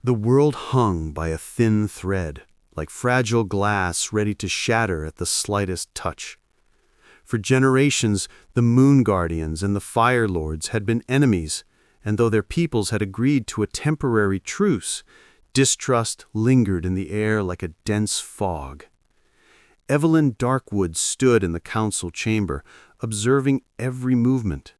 The world hung by a thin thread, like fragile glass ready to shatter at the slightest touch. For generations, the Moon Guardians and the Fire Lords had been enemies, and though their peoples had agreed to a temporary truce, distrust lingered in the air like a dense fog. Evelyn Darkwood stood in the council chamber, observing every movement.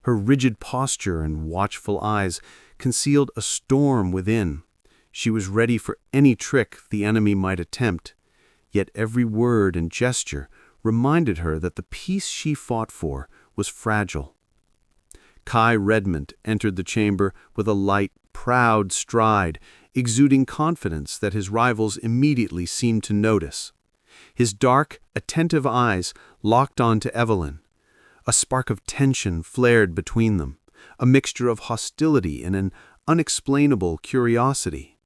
Her rigid posture and watchful eyes concealed a storm within. She was ready for any trick the enemy might attempt, yet every word and gesture reminded her that the peace she fought for was fragile. Kai Redmond entered the chamber with a light, proud stride, exuding confidence that his rivals immediately seemed to notice. His dark, attentive eyes locked on to Evelyn. A spark of tension flared between them, a mixture of hostility and an unexplainable curiosity.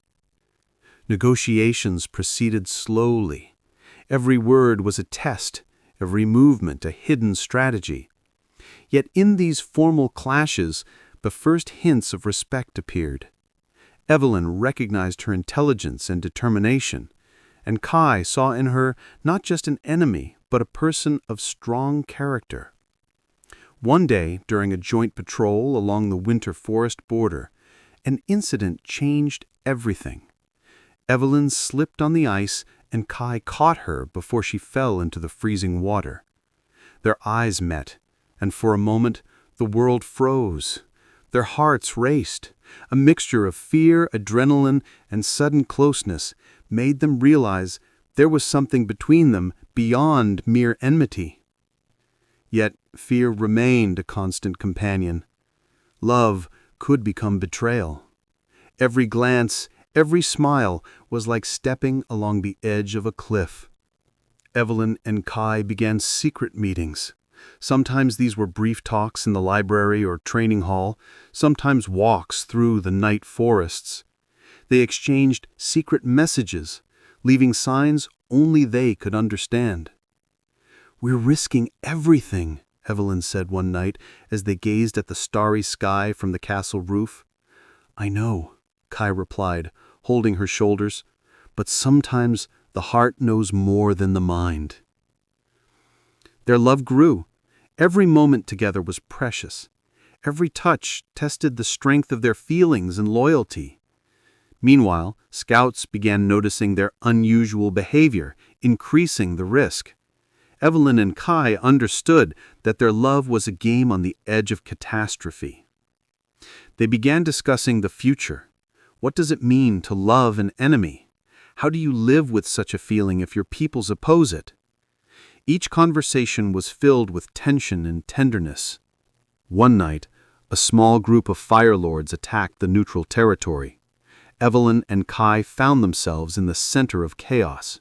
Negotiations proceeded slowly. Every word was a test, every movement a hidden strategy. Yet in these formal clashes, the first hints of respect appeared. Evelyn recognized her intelligence and determination, and Kai saw in her not just an enemy, but a person of strong character. One day, during a joint patrol along the winter forest border, an incident changed everything. Evelyn slipped on the ice, and Kai caught her before she fell into the freezing water. Their eyes met, and for a moment the world froze. Their hearts raced. A mixture of fear, adrenaline, and sudden closeness made them realize there was something between them beyond mere enmity. Yet fear remained a constant companion. Love could become betrayal. Every glance, every smile was like stepping along the edge of a cliff. Evelyn and Kai began secret meetings. Sometimes these were brief talks in the library or training hall, sometimes walks through the night forests. They exchanged secret messages, leaving signs only they could understand. "We're risking everything," Evelyn said one night as they gazed at the starry sky from the castle roof. "I know," Kai replied, holding her shoulders, "but sometimes the heart knows more than the mind." Their love grew. Every moment together was precious. Every touch tested the strength of their feelings and loyalty. Meanwhile, scouts began noticing their unusual behavior, increasing the risk. Evelyn and Kai understood that their love was a game on the edge of catastrophe. They began discussing the future. What does it mean to love an enemy? How do you live with such a feeling if your peoples oppose it? Each conversation was filled with tension and tenderness. One night, a small group of Fire Lords attacked the neutral territory. Evelyn and Kai found themselves in the center of chaos.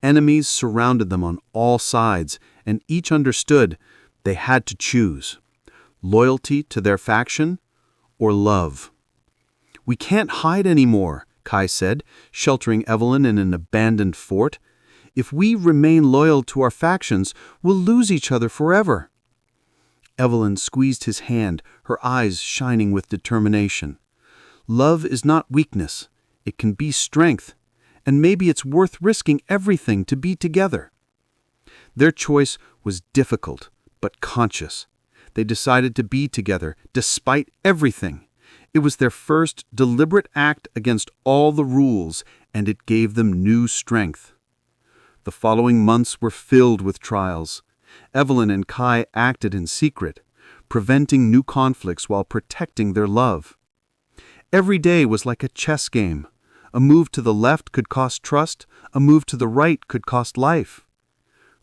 Enemies surrounded them on all sides, and each understood they had to choose: loyalty to their faction or love. "We can't hide anymore," Kai said, sheltering Evelyn in an abandoned fort. "If we remain loyal to our factions, we'll lose each other forever." Evelyn squeezed his hand, her eyes shining with determination. "Love is not weakness. It can be strength, and maybe it's worth risking everything to be together." Their choice was difficult, but conscious. They decided to be together, despite everything. It was their first deliberate act against all the rules, and it gave them new strength. The following months were filled with trials. Evelyn and Kai acted in secret, preventing new conflicts while protecting their love. Every day was like a chess game. A move to the left could cost trust, a move to the right could cost life.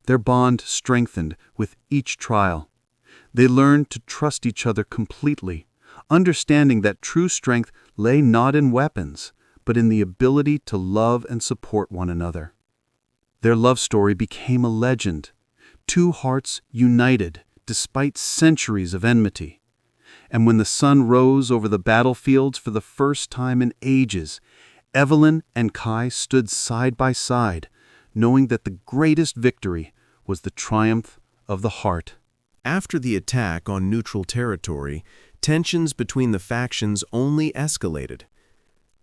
Their bond strengthened with each trial. They learned to trust each other completely, understanding that true strength lay not in weapons, but in the ability to love and support one another. Their love story became a legend. Two hearts united despite centuries of enmity. And when the sun rose over the battlefields for the first time in ages, Evelyn and Kai stood side by side, knowing that the greatest victory was the triumph of the heart. After the attack on neutral territory, tensions between the factions only escalated.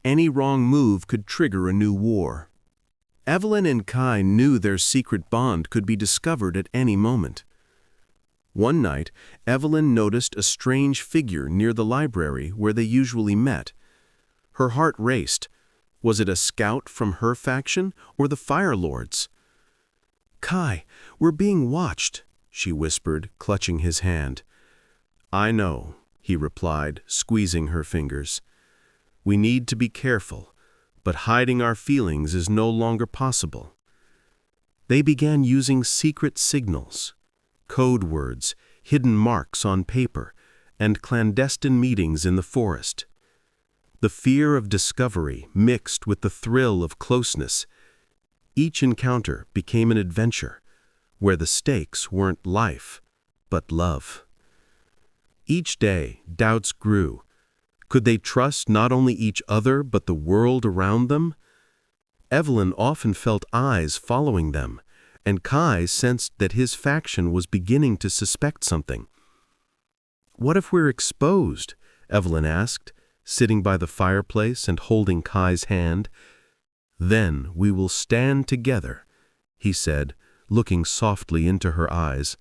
any wrong move could trigger a new war. Evelyn and Kai knew their secret bond could be discovered at any moment. One night, Evelyn noticed a strange figure near the library where they usually met. Her heart raced. Was it a scout from her faction or the Fire Lords? "Kai, we're being watched," she whispered, clutching his hand. "I know," he replied, squeezing her fingers. "We need to be careful, but hiding our feelings is no longer possible." They began using secret signals, code words, hidden marks on paper, and clandestine meetings in the forest. The fear of discovery mixed with the thrill of closeness. Each encounter became an adventure, where the stakes weren't life, but love. Each day, doubts grew. Could they trust not only each other but the world around them? Evelyn often felt eyes following them, and Kai sensed that his faction was beginning to suspect something. "What if we're exposed?" Evelyn asked, sitting by the fireplace and holding Kai's hand. "Then we will stand together," he said, looking softly into her eyes.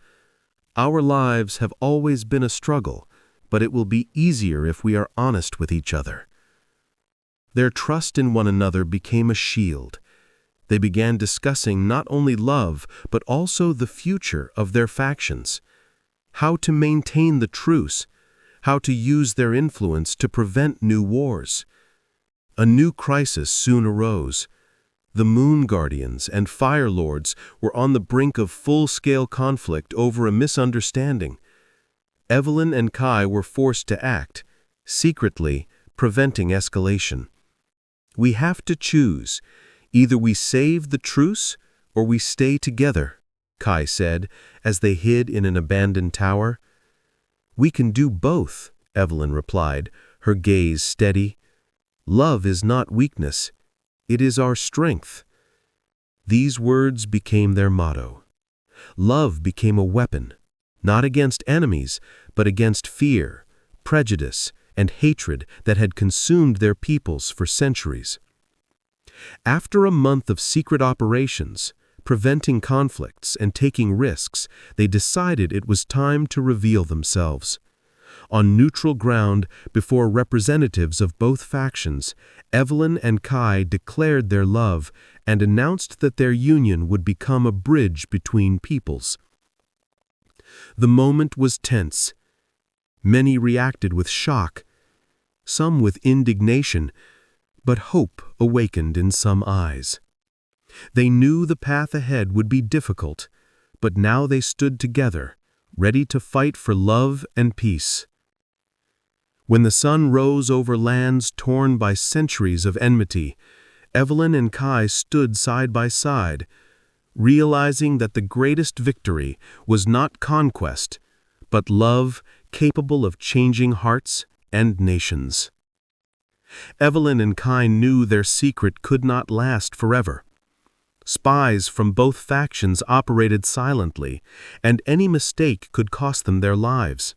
"Our lives have always been a struggle, but it will be easier if we are honest with each other." Their trust in one another became a shield. They began discussing not only love, but also the future of their factions. How to maintain the truce, how to use their influence to prevent new wars. A new crisis soon arose. The Moon Guardians and Fire Lords were on the brink of full-scale conflict over a misunderstanding. Evelyn and Kai were forced to act, secretly preventing escalation. "We have to choose. Either we save the truce or we stay together," Kai said as they hid in an abandoned tower. "We can do both," Evelyn replied, her gaze steady. "Love is not weakness. It is our strength." These words became their motto. Love became a weapon, not against enemies, but against fear, prejudice, and hatred that had consumed their peoples for centuries. After a month of secret operations, preventing conflicts and taking risks, they decided it was time to reveal themselves. On neutral ground, before representatives of both factions, Evelyn and Kai declared their love and announced that their union would become a bridge between peoples. The moment was tense. Many reacted with shock, some with indignation, but hope awakened in some eyes. They knew the path ahead would be difficult, but now they stood together, ready to fight for love and peace. When the sun rose over lands torn by centuries of enmity, Evelyn and Kai stood side by side, realizing that the greatest victory was not conquest, but love capable of changing hearts and nations. Evelyn and Kai knew their secret could not last forever. Spies from both factions operated silently, and any mistake could cost them their lives.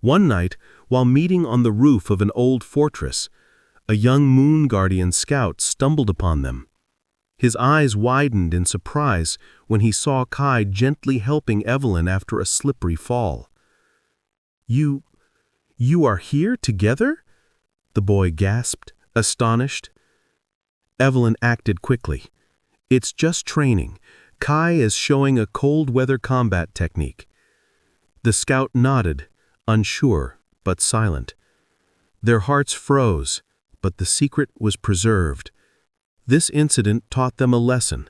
One night, while meeting on the roof of an old fortress, a young Moon Guardian scout stumbled upon them. His eyes widened in surprise when he saw Kai gently helping Evelyn after a slippery fall. You are here together?" the boy gasped, astonished. Evelyn acted quickly. "It's just training. Kai is showing a cold-weather combat technique." The scout nodded, unsure but silent. Their hearts froze, but the secret was preserved. This incident taught them a lesson.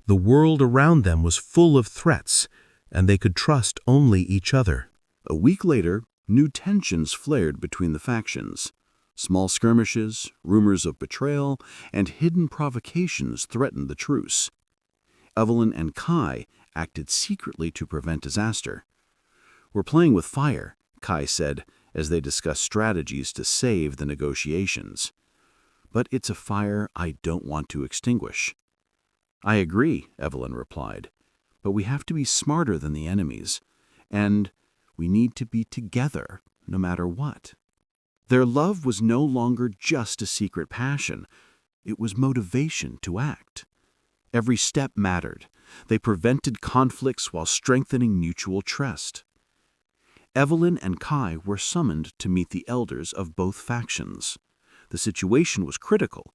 The world around them was full of threats, and they could trust only each other. A week later, new tensions flared between the factions. Small skirmishes, rumors of betrayal, and hidden provocations threatened the truce. Evelyn and Kai acted secretly to prevent disaster. "We're playing with fire," Kai said, as they discussed strategies to save the negotiations. "But it's a fire I don't want to extinguish." "I agree," Evelyn replied, "but we have to be smarter than the enemies, and we need to be together no matter what." Their love was no longer just a secret passion. It was motivation to act. Every step mattered. They prevented conflicts while strengthening mutual trust. Evelyn and Kai were summoned to meet the elders of both factions. The situation was critical.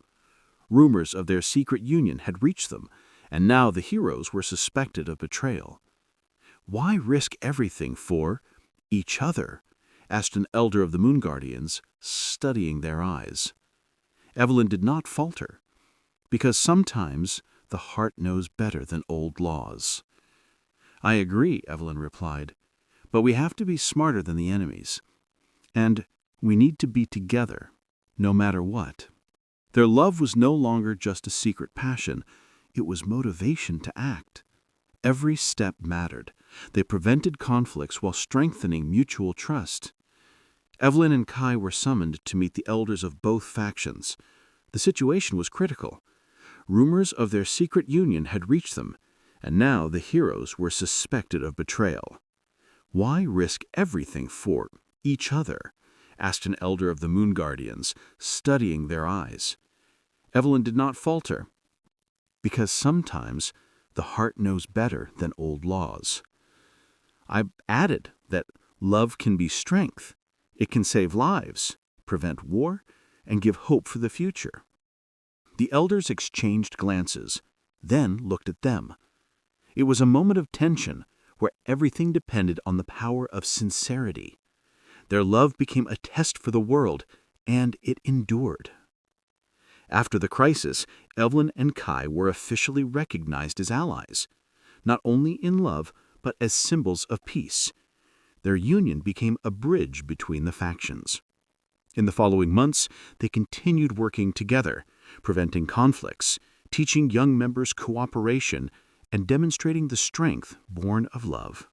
Rumors of their secret union had reached them, and now the heroes were suspected of betrayal. "Why risk everything for each other?" asked an elder of the Moon Guardians, studying their eyes. Evelyn did not falter, because sometimes the heart knows better than old laws. "I agree," Evelyn replied, "but we have to be smarter than the enemies. And we need to be together, no matter what." Their love was no longer just a secret passion. It was motivation to act. Every step mattered. They prevented conflicts while strengthening mutual trust. Evelyn and Kai were summoned to meet the elders of both factions. The situation was critical. Rumors of their secret union had reached them, and now the heroes were suspected of betrayal. "Why risk everything for each other?" asked an elder of the Moon Guardians, studying their eyes. Evelyn did not falter, because sometimes the heart knows better than old laws. I added that love can be strength. It can save lives, prevent war, and give hope for the future. The elders exchanged glances, then looked at them. It was a moment of tension where everything depended on the power of sincerity. Their love became a test for the world, and it endured. After the crisis, Evelyn and Kai were officially recognized as allies, not only in love, but as symbols of peace. Their union became a bridge between the factions. In the following months, they continued working together, preventing conflicts, teaching young members cooperation, and demonstrating the strength born of love.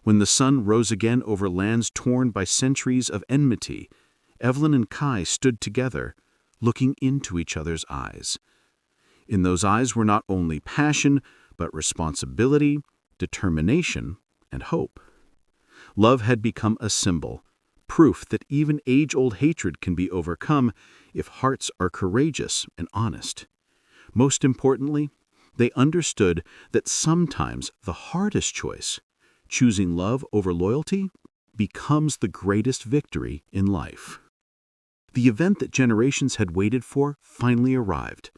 When the sun rose again over lands torn by centuries of enmity, Evelyn and Kai stood together, looking into each other's eyes. In those eyes were not only passion, but responsibility, determination, and hope. Love had become a symbol, proof that even age-old hatred can be overcome if hearts are courageous and honest. Most importantly, they understood that sometimes the hardest choice, choosing love over loyalty, becomes the greatest victory in life. The event that generations had waited for finally arrived.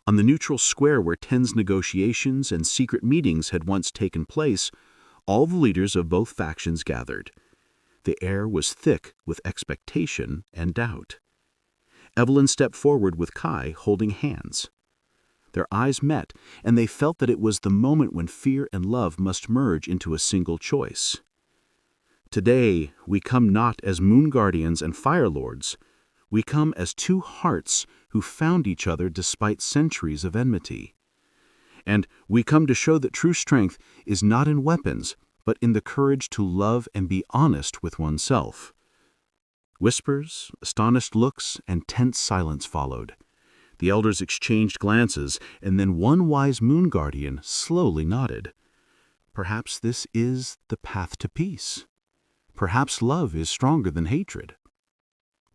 On the neutral square where tense negotiations and secret meetings had once taken place, all the leaders of both factions gathered. The air was thick with expectation and doubt. Evelyn stepped forward with Kai holding hands. Their eyes met, and they felt that it was the moment when fear and love must merge into a single choice. "Today, we come not as Moon Guardians and Fire Lords. We come as two hearts who found each other despite centuries of enmity. And we come to show that true strength is not in weapons, but in the courage to love and be honest with oneself." Whispers, astonished looks, and tense silence followed. The elders exchanged glances, and then one wise Moon Guardian slowly nodded. Perhaps this is the path to peace. Perhaps love is stronger than hatred.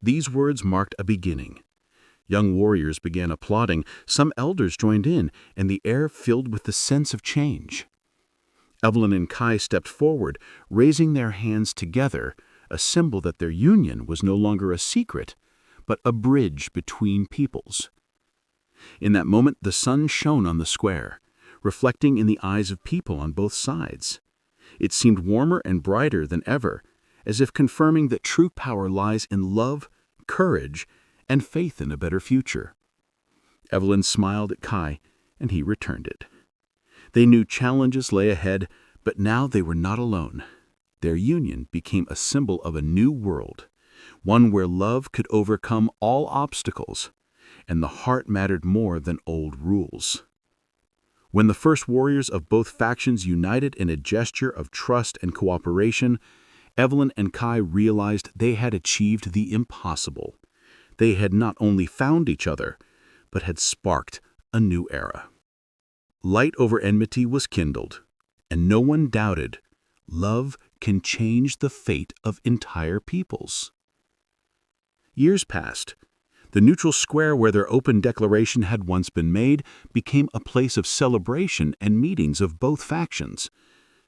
These words marked a beginning. Young warriors began applauding, some elders joined in, and the air filled with the sense of change. Evelyn and Kai stepped forward, raising their hands together, a symbol that their union was no longer a secret, but a bridge between peoples. In that moment, the sun shone on the square, reflecting in the eyes of people on both sides. It seemed warmer and brighter than ever, as if confirming that true power lies in love, courage, and faith in a better future. Evelyn smiled at Kai, and he returned it. They knew challenges lay ahead, but now they were not alone. Their union became a symbol of a new world, one where love could overcome all obstacles, and the heart mattered more than old rules. When the first warriors of both factions united in a gesture of trust and cooperation, Evelyn and Kai realized they had achieved the impossible. They had not only found each other, but had sparked a new era. Light over enmity was kindled, and no one doubted love can change the fate of entire peoples. Years passed. The neutral square where their open declaration had once been made became a place of celebration and meetings of both factions.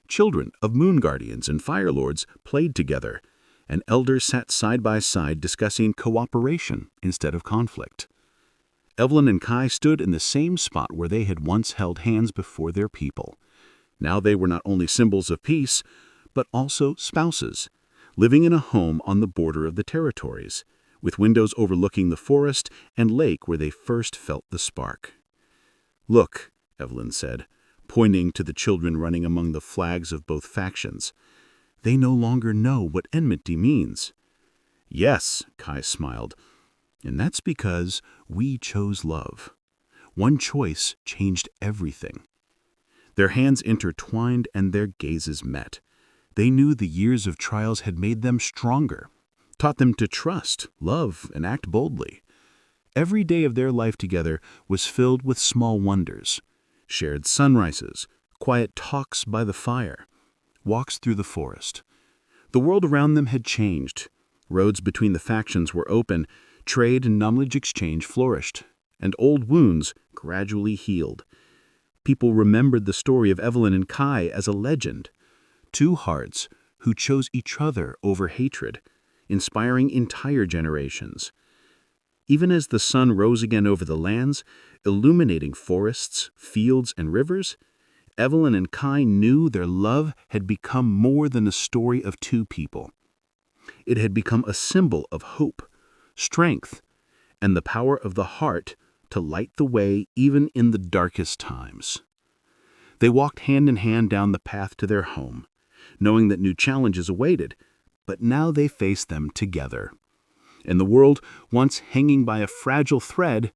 Children of Moon Guardians and Fire Lords played together, and elders sat side by side discussing cooperation instead of conflict. Evelyn and Kai stood in the same spot where they had once held hands before their people. Now they were not only symbols of peace, but also spouses, living in a home on the border of the territories, with windows overlooking the forest and lake where they first felt the spark. "Look," Evelyn said, pointing to the children running among the flags of both factions. "They no longer know what enmity means." "Yes," Kai smiled, "and that's because we chose love. One choice changed everything." Their hands intertwined and their gazes met. They knew the years of trials had made them stronger, taught them to trust, love, and act boldly. Every day of their life together was filled with small wonders: shared sunrises, quiet talks by the fire, walks through the forest. The world around them had changed. Roads between the factions were open, trade and knowledge exchange flourished, and old wounds gradually healed. People remembered the story of Evelyn and Kai as a legend. Two hearts who chose each other over hatred, inspiring entire generations. Even as the sun rose again over the lands, illuminating forests, fields, and rivers, Evelyn and Kai knew their love had become more than a story of two people. It had become a symbol of hope, strength, and the power of the heart to light the way even in the darkest times. They walked hand in hand down the path to their home, knowing that new challenges awaited, but now they faced them together. And the world, once hanging by a fragile thread,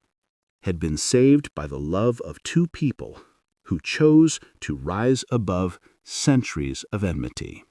had been saved by the love of two people who chose to rise above centuries of enmity.